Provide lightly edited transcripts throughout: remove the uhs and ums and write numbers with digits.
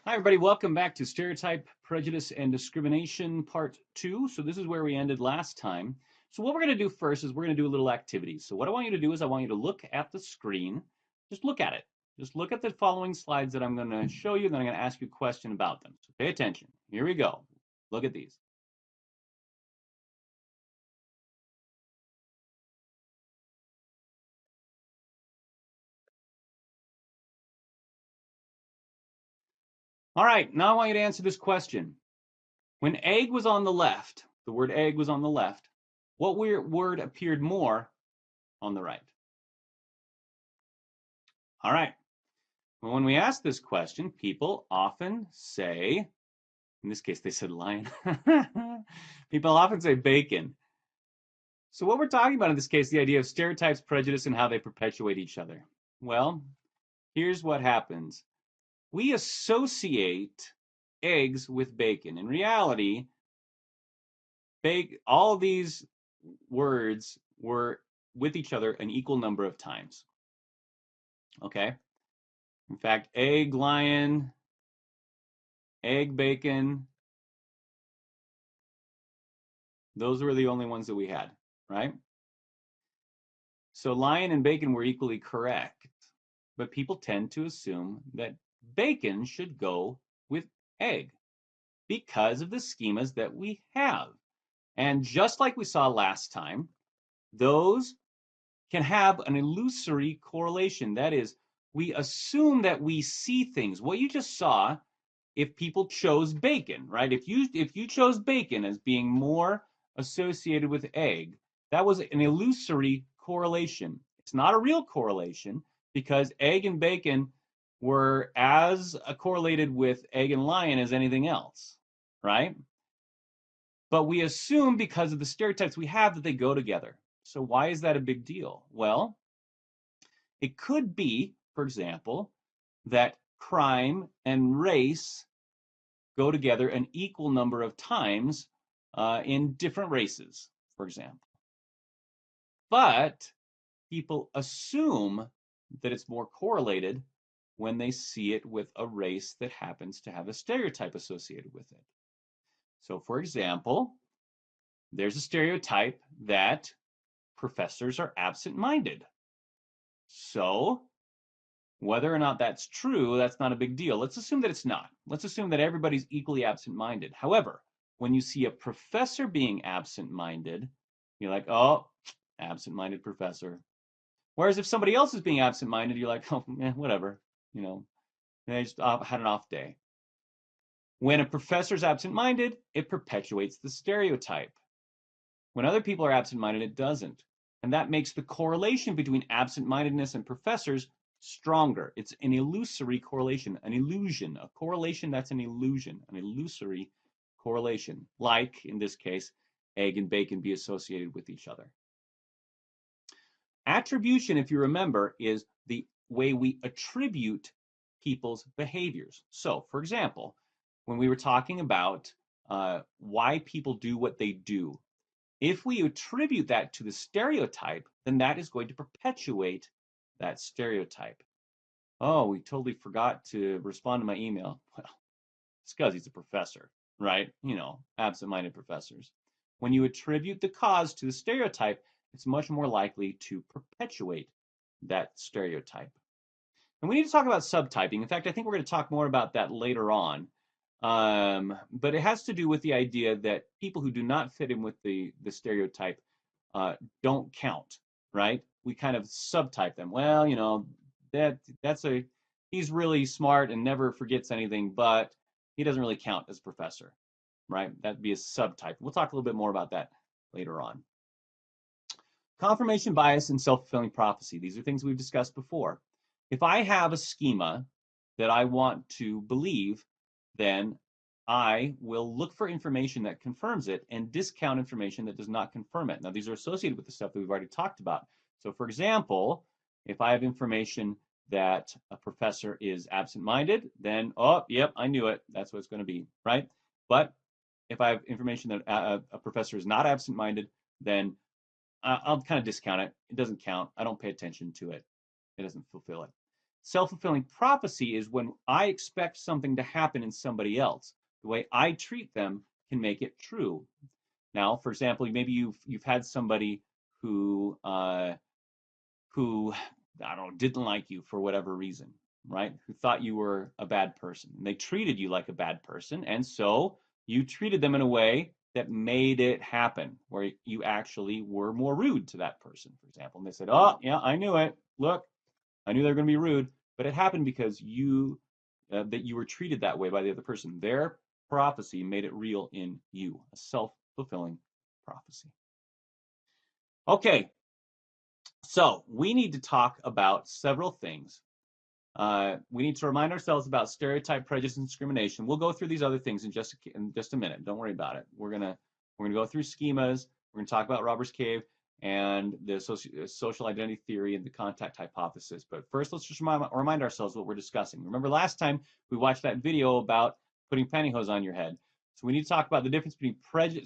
Hi, everybody. Welcome back to Stereotype, Prejudice, and Discrimination Part 2. So this is where we ended last time. So what we're going to do first is we're going to do a little activity. So what I want you to do is I want you to look at the screen. Just look at it. Just look at the following slides that I'm going to show you, and then I'm going to ask you a question about them. So pay attention. Here we go. Look at these. All right, now I want you to answer this question. When egg was on the left, the word egg was on the left, what word appeared more on the right? All right. Well, when we ask this question, people often say, in this case, they said lion. People often say bacon. So what we're talking about in this case, the idea of stereotypes, prejudice, and how they perpetuate each other. Well, here's what happens. We associate eggs with bacon. In reality, all of these words were with each other an equal number of times. Okay? In fact, egg, lion, egg, bacon, those were the only ones that we had, right? So lion and bacon were equally correct, but people tend to assume that bacon should go with egg because of the schemas that we have. And just like we saw last time, those can have an illusory correlation. That is, we assume that we see things. What you just saw, if people chose bacon, right? If you chose bacon as being more associated with egg, that was an illusory correlation. It's not a real correlation because egg and bacon were as correlated with egg and lion as anything else, right? But we assume because of the stereotypes we have that they go together. So why is that a big deal? Well, it could be, for example, that crime and race go together an equal number of times in different races, for example. But people assume that it's more correlated when they see it with a race that happens to have a stereotype associated with it. So, for example, there's a stereotype that professors are absent-minded. So, whether or not that's true, that's not a big deal. Let's assume that it's not. Let's assume that everybody's equally absent-minded. However, when you see a professor being absent-minded, you're like, oh, absent-minded professor. Whereas if somebody else is being absent-minded, you're like, oh, whatever, they just had an off day. When a professor's absent-minded, it perpetuates the stereotype. When other people are absent-minded, it doesn't. And that makes the correlation between absent-mindedness and professors stronger. It's an illusory correlation, an illusion, a correlation that's an illusion, an illusory correlation, like, in this case, egg and bacon be associated with each other. Attribution, if you remember, is the way we attribute people's behaviors. So, for example, when we were talking about why people do what they do, if we attribute that to the stereotype, then that is going to perpetuate that stereotype. Oh, we totally forgot to respond to my email. Well, it's because he's a professor, right? Absent-minded professors. When you attribute the cause to the stereotype, it's much more likely to perpetuate that stereotype. And we need to talk about subtyping. In fact, I think we're going to talk more about that later on. But it has to do with the idea that people who do not fit in with the stereotype don't count, right? We kind of subtype them. Well, he's really smart and never forgets anything, but he doesn't really count as a professor, right? That'd be a subtype. We'll talk a little bit more about that later on. Confirmation bias and self-fulfilling prophecy. These are things we've discussed before. If I have a schema that I want to believe, then I will look for information that confirms it and discount information that does not confirm it. Now, these are associated with the stuff that we've already talked about. So, for example, if I have information that a professor is absent-minded, then, oh, yep, I knew it. That's what it's going to be, right? But if I have information that a professor is not absent-minded, then I'll kind of discount it. It doesn't count. I don't pay attention to it. It doesn't fulfill it. Self-fulfilling prophecy is when I expect something to happen in somebody else. The way I treat them can make it true. Now, for example, maybe you've had somebody who who I don't know, didn't like you for whatever reason, right? Who thought you were a bad person. And they treated you like a bad person, and so you treated them in a way that made it happen, where you actually were more rude to that person, for example. And they said, "Oh, yeah, I knew it. Look, I knew they were going to be rude," but it happened because that you were treated that way by the other person. Their prophecy made it real in you, a self-fulfilling prophecy. Okay, so we need to talk about several things. We need to remind ourselves about stereotype, prejudice, and discrimination. We'll go through these other things in just a minute. Don't worry about it. We're gonna go through schemas. We're gonna talk about Robbers Cave and the social identity theory and the contact hypothesis. But first, let's just remind ourselves what we're discussing. Remember last time we watched that video about putting pantyhose on your head. So we need to talk about the difference between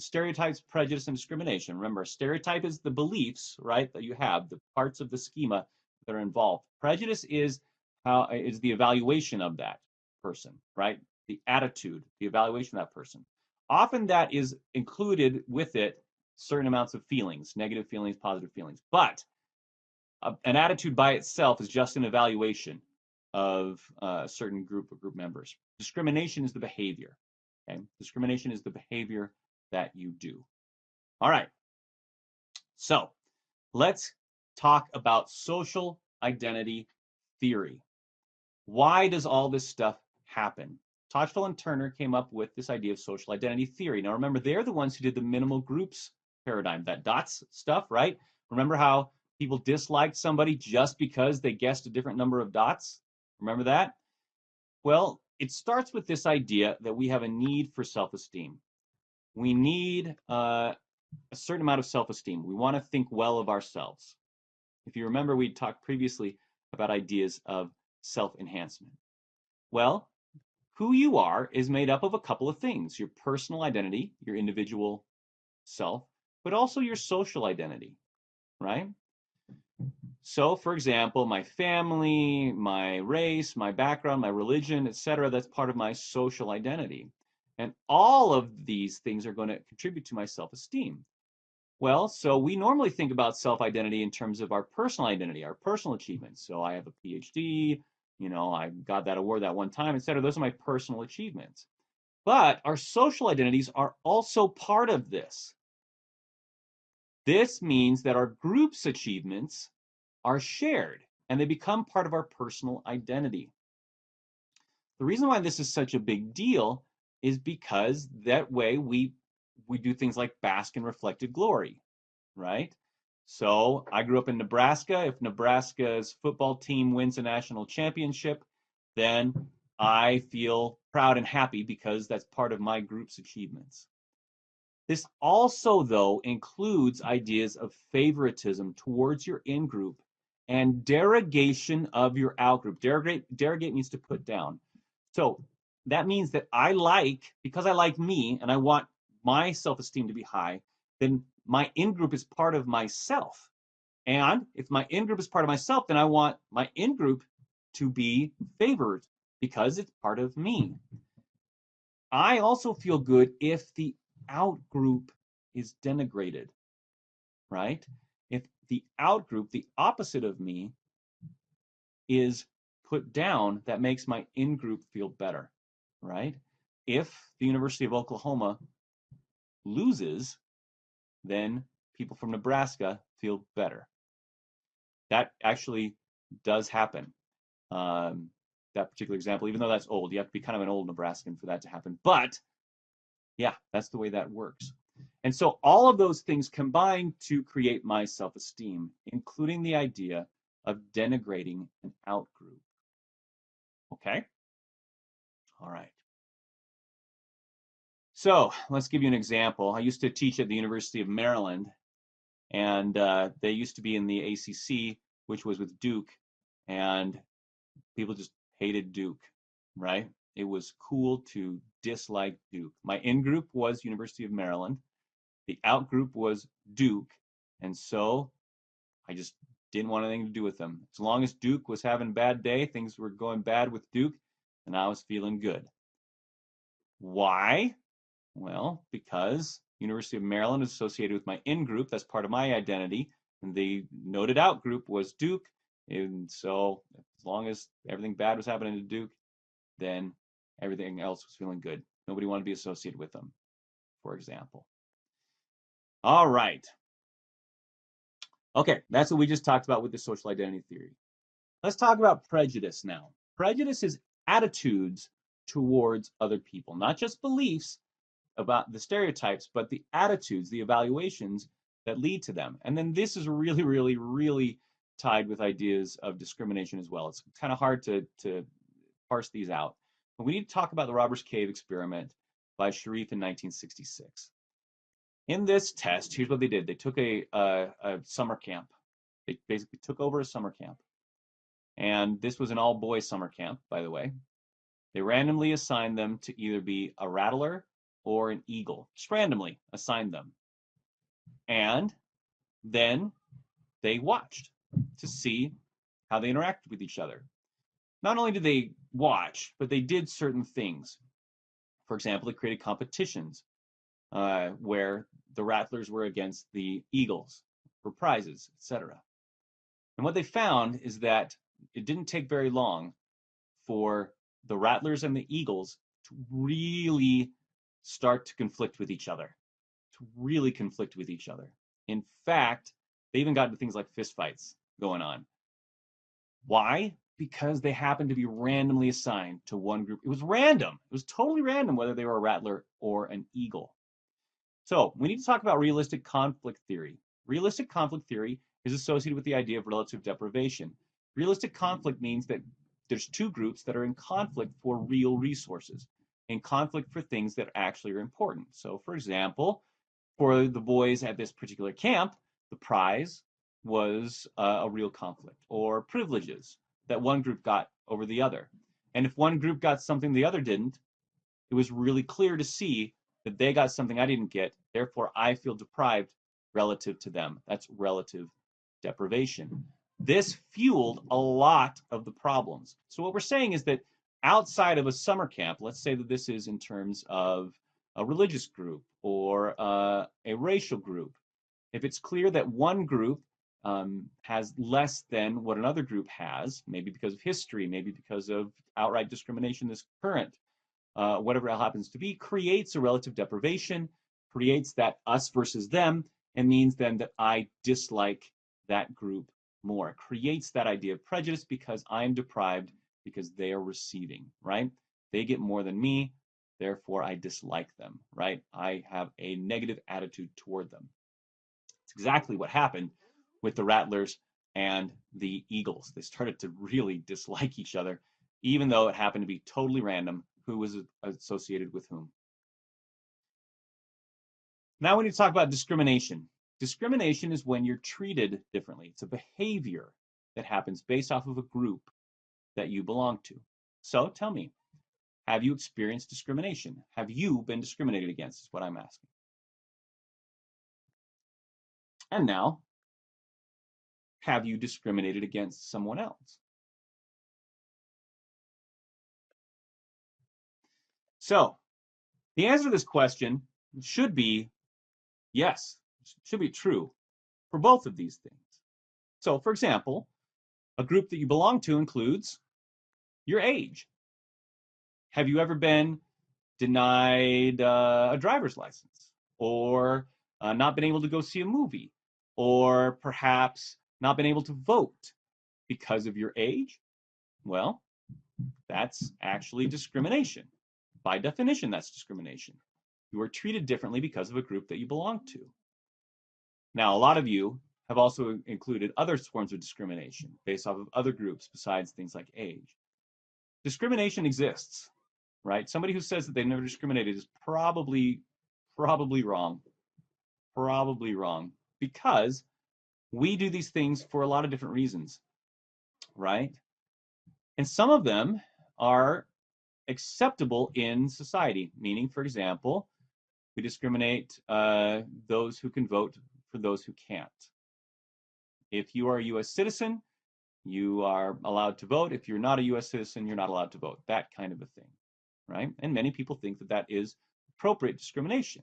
stereotypes, prejudice, and discrimination. Remember, a stereotype is the beliefs, right, that you have, the parts of the schema that are involved. Prejudice is the evaluation of that person, right? The attitude, the evaluation of that person. Often that is included with it certain amounts of feelings, negative feelings, positive feelings. But an attitude by itself is just an evaluation of a certain group or group members. Discrimination is the behavior. Okay? Discrimination is the behavior that you do. All right. So let's talk about social identity theory. Why does all this stuff happen? Totchfeld and Turner came up with this idea of social identity theory. Now remember, they're the ones who did the minimal groups paradigm, that dots stuff, right? Remember how people disliked somebody just because they guessed a different number of dots? Remember that? Well, it starts with this idea that we have a need for self-esteem. We need a certain amount of self-esteem. We want to think well of ourselves. If you remember, we talked previously about ideas of self-enhancement. Well, who you are is made up of a couple of things: your personal identity, your individual self, but also your social identity, right? So, for example, my family, my race, my background, my religion, etc., that's part of my social identity. And all of these things are going to contribute to my self-esteem. Well, so we normally think about self-identity in terms of our personal identity, our personal achievements. So I have a PhD, I got that award that one time, etc. Those are my personal achievements. But our social identities are also part of this. This means that our group's achievements are shared and they become part of our personal identity. The reason why this is such a big deal is because that way we do things like bask in reflected glory, right? So I grew up in Nebraska. If Nebraska's football team wins a national championship, then I feel proud and happy because that's part of my group's achievements. This also, though, includes ideas of favoritism towards your in-group and derogation of your out-group. Derogate means to put down. So that means that because I like me and I want my self-esteem to be high, then my in-group is part of myself. And if my in-group is part of myself, then I want my in-group to be favored because it's part of me. I also feel good if the out-group is denigrated, right? If the out-group, the opposite of me, is put down, that makes my in-group feel better, right? If the University of Oklahoma loses, then people from Nebraska feel better. That actually does happen. That particular example, even though that's old, you have to be kind of an old Nebraskan for that to happen. But yeah, that's the way that works. And so all of those things combine to create my self-esteem, including the idea of denigrating an out-group. Okay? All right. So let's give you an example. I used to teach at the University of Maryland, and they used to be in the ACC, which was with Duke, and people just hated Duke, right? It was cool to dislike Duke. My in-group was University of Maryland. The out-group was Duke, and so I just Didn't want anything to do with them. As long as Duke was having a bad day, things were going bad with Duke, and I was feeling good. Why? Well, because University of Maryland is associated with my in-group. That's part of my identity. And the noted out group was Duke. And so as long as everything bad was happening to Duke, then everything else was feeling good. Nobody wanted to be associated with them, for example. All right. Okay, that's what we just talked about with the social identity theory. Let's talk about prejudice now. Prejudice is attitudes towards other people, not just beliefs about the stereotypes, but the attitudes, the evaluations that lead to them. And then this is really, really, really tied with ideas of discrimination as well. It's kind of hard to parse these out. But we need to talk about the Robbers Cave experiment by Sherif in 1966. In this test, here's what they did. They took a summer camp. They basically took over a summer camp. And this was an all-boys summer camp, by the way. They randomly assigned them to either be a rattler or an eagle. Just randomly assigned them. And then they watched to see how they interacted with each other. Not only did they watch, but they did certain things. For example, they created competitions where the rattlers were against the eagles for prizes, etc. And what they found is that it didn't take very long for the rattlers and the eagles to really start to conflict with each other, In fact, they even got into things like fistfights going on. Why? Because they happened to be randomly assigned to one group. It was random. It was totally random whether they were a rattler or an eagle. So we need to talk about realistic conflict theory. Realistic conflict theory is associated with the idea of relative deprivation. Realistic conflict means that there's two groups that are in conflict for real resources, in conflict for things that actually are important. So, for example, for the boys at this particular camp, the prize was a real conflict, or privileges that one group got over the other. And if one group got something the other didn't, it was really clear to see that they got something I didn't get, therefore I feel deprived relative to them. That's relative deprivation. This fueled a lot of the problems. So what we're saying is that outside of a summer camp, let's say that this is in terms of a religious group or a racial group, if it's clear that one group has less than what another group has, maybe because of history, maybe because of outright discrimination this current, whatever it happens to be, creates a relative deprivation, creates that us versus them, and means then that I dislike that group more. Creates that idea of prejudice because I'm deprived because they are receiving, right? They get more than me, therefore I dislike them, right? I have a negative attitude toward them. It's exactly what happened with the rattlers and the eagles. They started to really dislike each other, even though it happened to be totally random who was associated with whom. Now we need to talk about discrimination. Discrimination is when you're treated differently. It's a behavior that happens based off of a group that you belong to. So tell me, have you experienced discrimination? Have you been discriminated against is what I'm asking. And now, have you discriminated against someone else? So the answer to this question should be yes, should be true for both of these things. So, for example, a group that you belong to includes your age. Have you ever been denied a driver's license, or not been able to go see a movie, or perhaps not been able to vote because of your age? Well, that's actually discrimination. By definition, that's discrimination. You are treated differently because of a group that you belong to. Now, a lot of you have also included other forms of discrimination based off of other groups besides things like age. Discrimination exists, right? Somebody who says that they've never discriminated is probably wrong. Probably wrong. Because we do these things for a lot of different reasons, right? And some of them are acceptable in society, meaning, for example, we discriminate those who can vote for those who can't. If you are a U.S. citizen, you are allowed to vote. If you're not a U.S. citizen, you're not allowed to vote. That kind of a thing, right? And many people think that that is appropriate discrimination.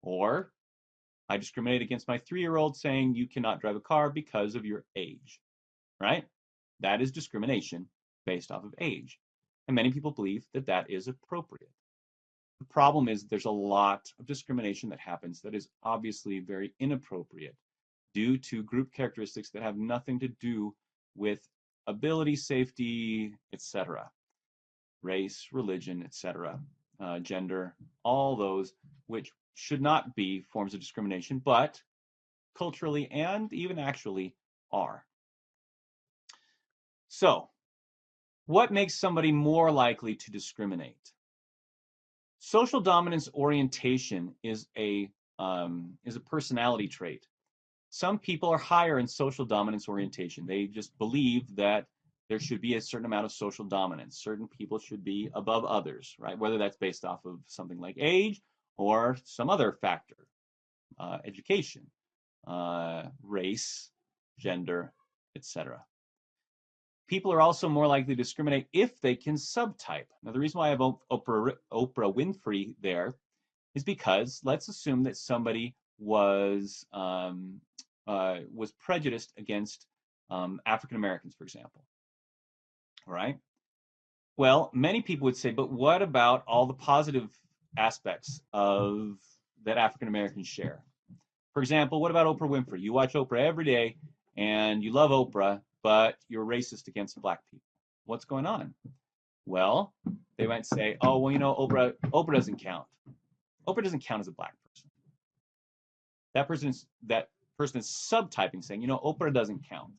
Or I discriminate against my 3-year-old saying you cannot drive a car because of your age, right? That is discrimination based off of age. And many people believe that that is appropriate. The problem is there's a lot of discrimination that happens that is obviously very inappropriate due to group characteristics that have nothing to do with ability, safety, etc. Race, religion, etc. Gender, all those which should not be forms of discrimination, but culturally and even actually are. So, what makes somebody more likely to discriminate? Social dominance orientation is a personality trait. Some people are higher in social dominance orientation. They just believe that there should be a certain amount of social dominance. Certain people should be above others, right? Whether that's based off of something like age or some other factor, education, race, gender, etc. People are also more likely to discriminate if they can subtype. Now, the reason why I have Oprah Winfrey there is because let's assume that somebody was prejudiced against African Americans, for example. All right. Well, many people would say, but what about all the positive aspects of that African Americans share? For example, what about Oprah Winfrey? You watch Oprah every day and you love Oprah, but you're racist against black people. What's going on? Well, they might say, oh, well, you know, Oprah doesn't count. Oprah doesn't count as a black person. That person is subtyping, saying, you know, Oprah doesn't count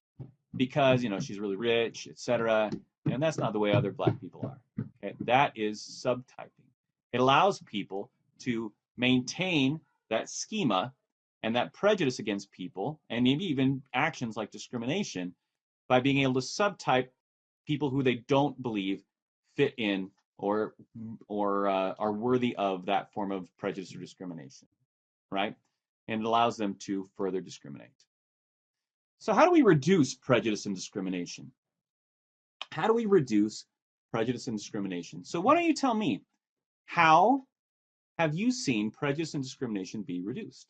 because, you know, she's really rich, etc. And that's not the way other black people are. Okay? That is subtyping. It allows people to maintain that schema and that prejudice against people, and maybe even actions like discrimination, by being able to subtype people who they don't believe fit in or are worthy of that form of prejudice or discrimination, right? And it allows them to further discriminate. So how do we reduce prejudice and discrimination? How do we reduce prejudice and discrimination? So why don't you tell me, how have you seen prejudice and discrimination be reduced?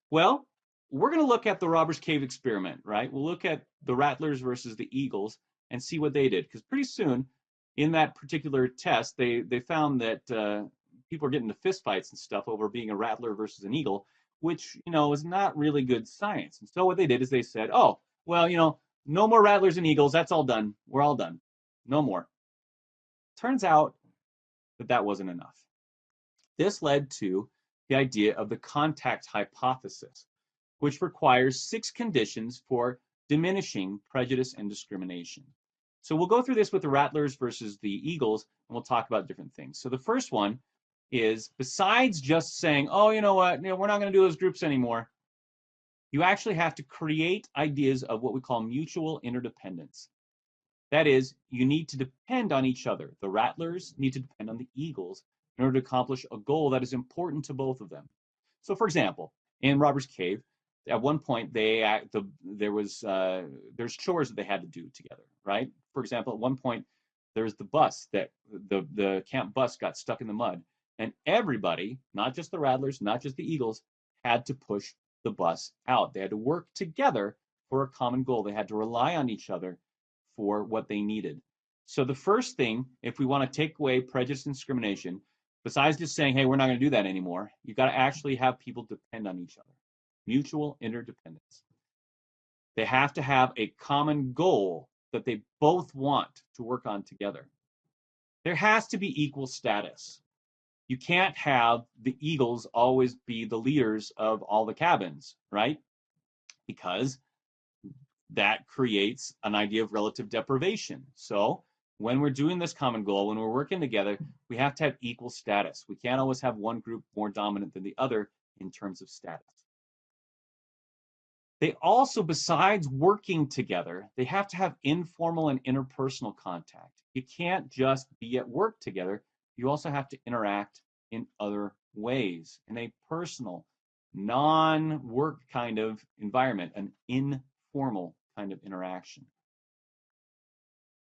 Well, we're going to look at the Robbers Cave experiment, right? We'll look at the Rattlers versus the Eagles and see what they did. Because pretty soon, in that particular test, they found that people are getting into fistfights and stuff over being a Rattler versus an Eagle, which, you know, is not really good science. And so what they did is they said, oh, well, you know, no more Rattlers and Eagles. That's all done. We're all done. No more. Turns out that that wasn't enough. This led to the idea of the contact hypothesis, which requires 6 conditions for diminishing prejudice and discrimination. So we'll go through this with the Rattlers versus the Eagles, and we'll talk about different things. So the first one is, besides just saying, oh, you know what, we're not going to do those groups anymore, you actually have to create ideas of what we call mutual interdependence. That is, you need to depend on each other. The Rattlers need to depend on the Eagles in order to accomplish a goal that is important to both of them. So, for example, in Robbers Cave, at one point there's chores that they had to do together, right? For example, at one point there was the bus that the camp bus got stuck in the mud, and everybody, not just the Rattlers, not just the Eagles, had to push the bus out. They had to work together for a common goal. They had to rely on each other for what they needed. So the first thing, if we want to take away prejudice and discrimination, besides just saying, hey, we're not going to do that anymore, you've got to actually have people depend on each other. Mutual interdependence. They have to have a common goal that they both want to work on together. There has to be equal status. You can't have the Eagles always be the leaders of all the cabins, right? Because that creates an idea of relative deprivation. So when we're doing this common goal, when we're working together, we have to have equal status. We can't always have one group more dominant than the other in terms of status. They also, besides working together, they have to have informal and interpersonal contact. You can't just be at work together. You also have to interact in other ways, in a personal non-work kind of environment, an informal kind of interaction.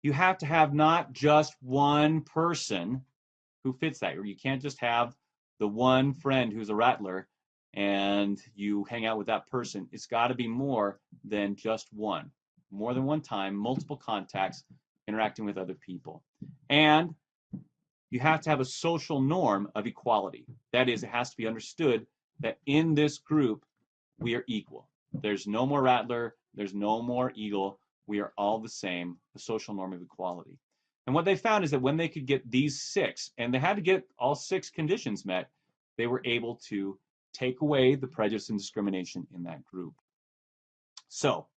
You have to have not just one person who fits that. You can't just have the one friend who's a rattler and you hang out with that person. It's got to be more than just one. More than one time, multiple contacts, interacting with other people. And you have to have a social norm of equality. That is, it has to be understood that in this group, we are equal. There's no more rattler, there's no more eagle. We are all the same, the social norm of equality. And what they found is that when they could get these 6, and they had to get all 6 conditions met, they were able to take away the prejudice and discrimination in that group. So,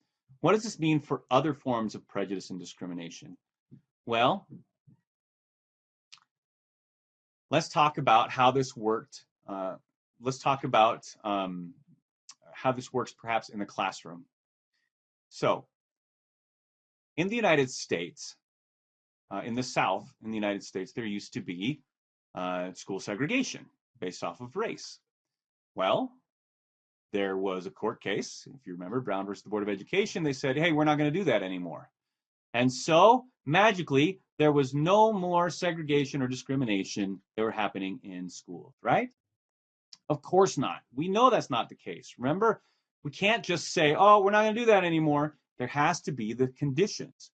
what does this mean for other forms of prejudice and discrimination? Well, let's talk about how this worked. Let's talk about how this works perhaps in the classroom. So, in the United States, in the South, in the United States, there used to be school segregation based off of race. Well, there was a court case, if you remember, Brown versus the Board of Education. They said, hey, we're not going to do that anymore. And so, magically, there was no more segregation or discrimination that were happening in schools, right? Of course not. We know that's not the case. Remember, we can't just say, oh, we're not going to do that anymore. There has to be the conditions.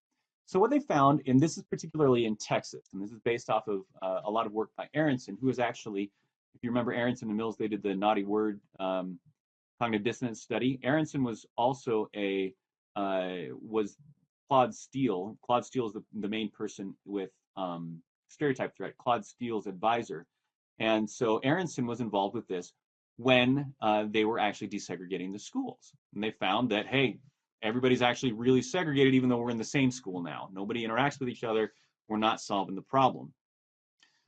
So what they found, and this is particularly in Texas, and this is based off of a lot of work by Aronson, who is actually, if you remember Aronson and Mills, they did the naughty word cognitive dissonance study. Aronson was also was Claude Steele. Claude Steele is the main person with Stereotype threat, Claude Steele's advisor. And so Aronson was involved with this when they were actually desegregating the schools. And they found that, hey, everybody's actually really segregated even though we're in the same school now. Nobody interacts with each other. We're not solving the problem.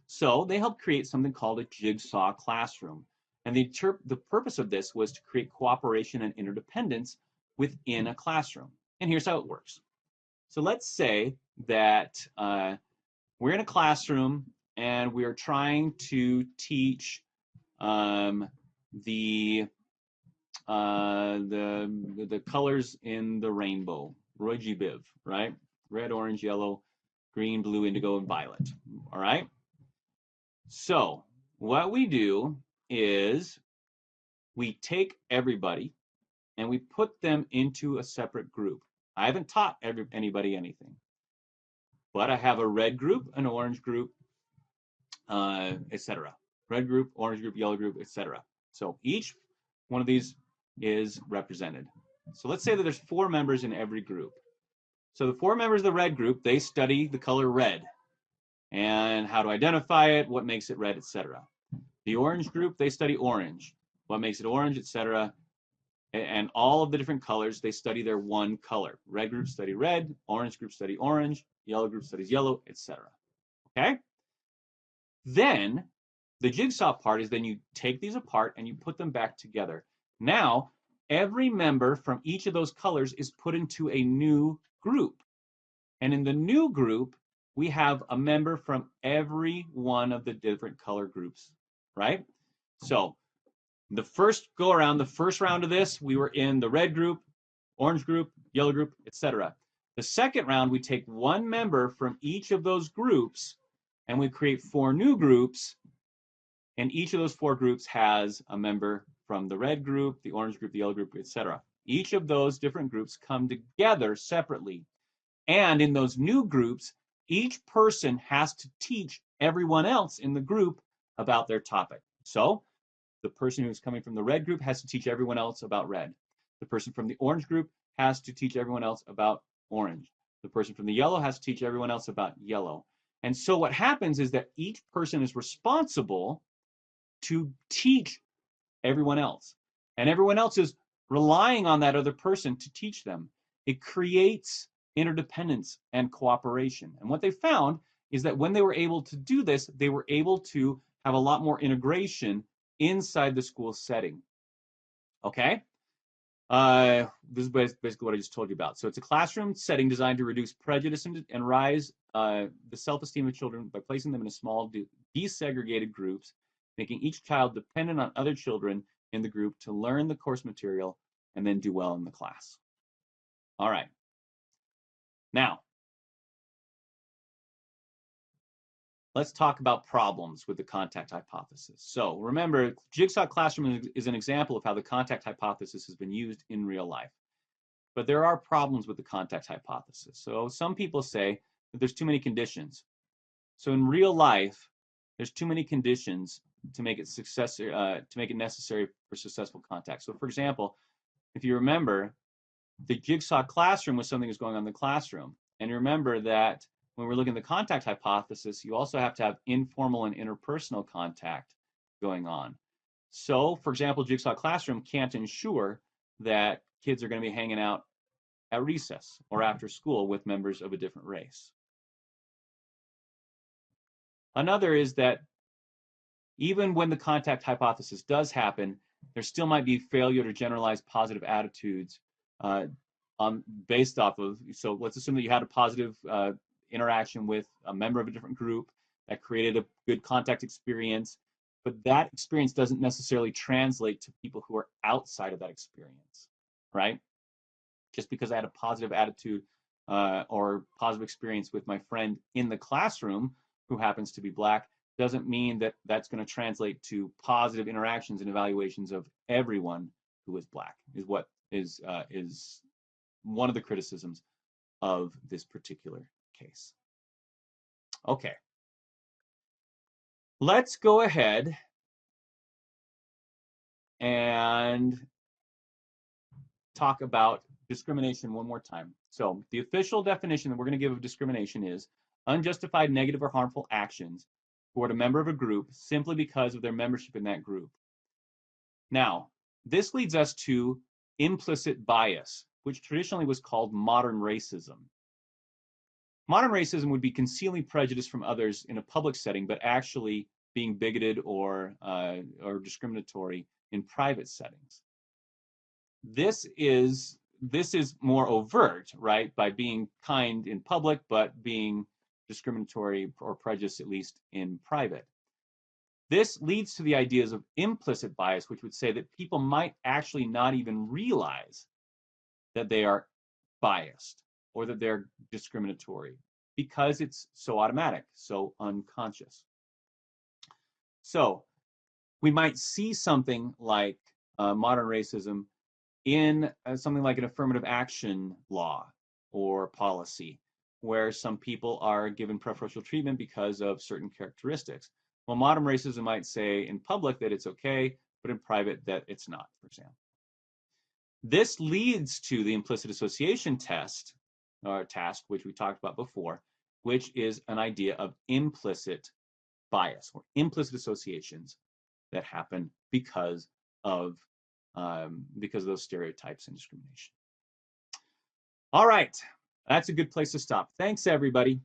So they helped create something called a jigsaw classroom. And the purpose of this was to create cooperation and interdependence within a classroom. And here's how it works. So let's say that we're in a classroom and we're trying to teach the colors in the rainbow, Roy G. Biv, right? Red, orange, yellow, green, blue, indigo, and violet, all right? So what we do is we take everybody and we put them into a separate group. I haven't taught anybody anything, but I have a red group, an orange group, etc. Red group, orange group, yellow group, etc. So each one of these is represented. So let's say that there's 4 members in every group. So the 4 members of the red group, they study the color red and how to identify it, what makes it red, etc. The orange group, they study orange, what makes it orange, etc. And all of the different colors, they study their one color. Red group study red, orange group study orange, yellow group studies yellow, etc. Okay? Then the jigsaw part is then you take these apart and you put them back together. Now, every member from each of those colors is put into a new group. And in the new group, we have a member from every one of the different color groups, right? So the first go around, the first round of this, we were in the red group, orange group, yellow group, etc. The second round, we take one member from each of those groups and we create 4 new groups. And each of those 4 groups has a member from the red group, the orange group, the yellow group, etc. Each of those different groups come together separately. And in those new groups, each person has to teach everyone else in the group about their topic. So the person who's coming from the red group has to teach everyone else about red. The person from the orange group has to teach everyone else about orange. The person from the yellow has to teach everyone else about yellow. And so what happens is that each person is responsible to teach everyone else. And everyone else is relying on that other person to teach them. It creates interdependence and cooperation. And what they found is that when they were able to do this, they were able to have a lot more integration inside the school setting. Okay? This is basically what I just told you about. So it's a classroom setting designed to reduce prejudice and rise the self-esteem of children by placing them in a small desegregated groups, making each child dependent on other children in the group to learn the course material and then do well in the class. All right. Now, let's talk about problems with the contact hypothesis. So remember, Jigsaw Classroom is an example of how the contact hypothesis has been used in real life. But there are problems with the contact hypothesis. So some people say that there's too many conditions. So in real life, there's too many conditions to make it necessary for successful contact. So for example, if you remember, the Jigsaw Classroom was something that's going on in the classroom. And you remember that when we're looking at the contact hypothesis, you also have to have informal and interpersonal contact going on. So, for example, Jigsaw Classroom can't ensure that kids are going to be hanging out at recess or after school with members of a different race. Another is that even when the contact hypothesis does happen, there still might be failure to generalize positive attitudes based off of, so let's assume that you had a positive interaction with a member of a different group that created a good contact experience, but that experience doesn't necessarily translate to people who are outside of that experience, right? Just because I had a positive attitude or positive experience with my friend in the classroom who happens to be Black doesn't mean that that's going to translate to positive interactions and evaluations of everyone who is Black, is what is one of the criticisms of this particular case. Okay. Let's go ahead and talk about discrimination one more time. So the official definition that we're going to give of discrimination is unjustified negative or harmful actions toward a member of a group simply because of their membership in that group. Now, this leads us to implicit bias, which traditionally was called modern racism. Modern racism would be concealing prejudice from others in a public setting, but actually being bigoted or discriminatory in private settings. This is more overt, right? By being kind in public, but being discriminatory or prejudiced, at least in private. This leads to the ideas of implicit bias, which would say that people might actually not even realize that they are biased or that they're discriminatory because it's so automatic, so unconscious. So we might see something like modern racism in something like an affirmative action law or policy, where some people are given preferential treatment because of certain characteristics. Well, modern racism might say in public that it's okay, but in private that it's not, for example. This leads to the implicit association test, or task, which we talked about before, which is an idea of implicit bias or implicit associations that happen because of those stereotypes and discrimination. All right, that's a good place to stop. Thanks, everybody.